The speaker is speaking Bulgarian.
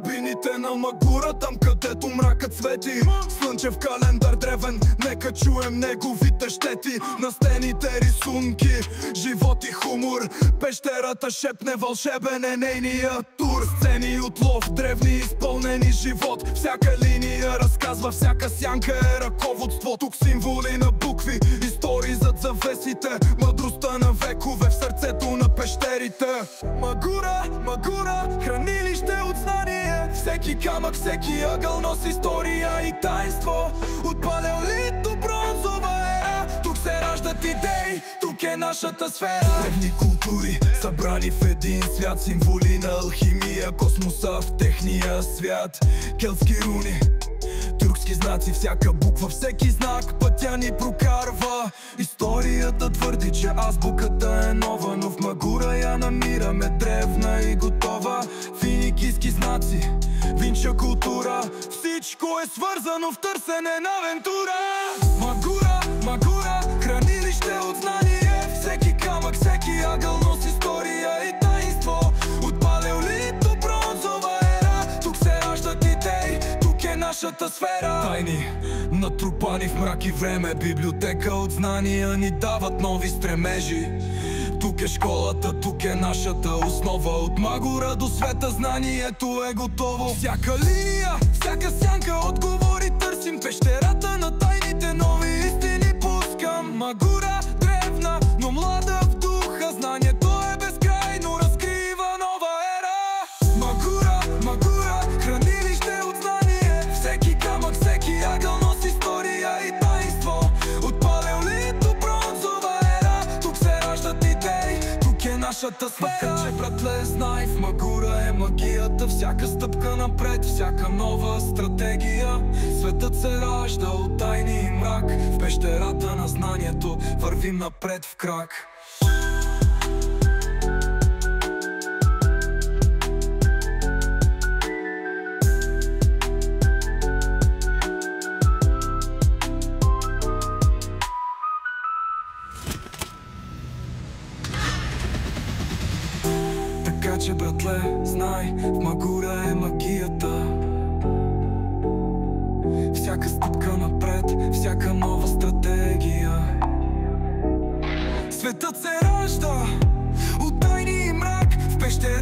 карабините на Магура, там където мракът свети. Слънчев календар древен, нека чуем неговите щети. На стените рисунки, живот и хумор. Пещерата шепне вълшебен е нейния тур. Сцени от лов, древни изпълнени живот. Всяка линия разказва, всяка сянка е ръководство. Тук символи на букви, истории зад завесите. Мъдростта на векове в сърцето на пещерите. Магура, Магура, хранилище от знание. Всеки камък, всеки ъгъл носи история и таинство. От палеолит до бронзова ера, тук се раждат идеи, тук е нашата сфера. Древни култури, събрани в един свят. Символи на алхимия, космоса в техния свят. Келтски руни, тюркски знаци, всяка буква, всеки знак пътя ни прокарва. Историята твърди, че азбуката е нова, но в Магура я намираме древна и готова. Финикийски знаци, винча култура, всичко е свързано в търсене на авентура. Магура, Магура, хранилище от знание. Всеки камък, всеки ъгъл носи история и таинство. От палеолит до бронзова ера, тук се раждат идеи, тук е нашата сфера. Тайни, натрупани в мрак и време, библиотека от знания ни дават нови стремежи. Тук е школата, тук е нашата основа. От Магура до света знанието е готово. Всяка линия, всяка сянка отговори търсим. Пещерата на тайните нови истини пускам. Магура древна, но млада в духа. Знанието е безкрайно, разкрива нова ера. Магура, Магура, хранилище от знание. Всеки камък, всеки ъгъл носи история и таинство. От палеолит до бронзова ера, тук се раждат идеи, тук е нашата сфера. Така че, братле, знай, в Магура е магията. Всяка стъпка напред, всяка нова стратегия. Светът се ражда от тайни и мрак. В пещерата на знанието вървим напред в крак. Така че, братле, знай, в Магура е магията. Всяка стъпка напред, всяка нова стратегия. Светът се ражда от тайни и мрак. В пещера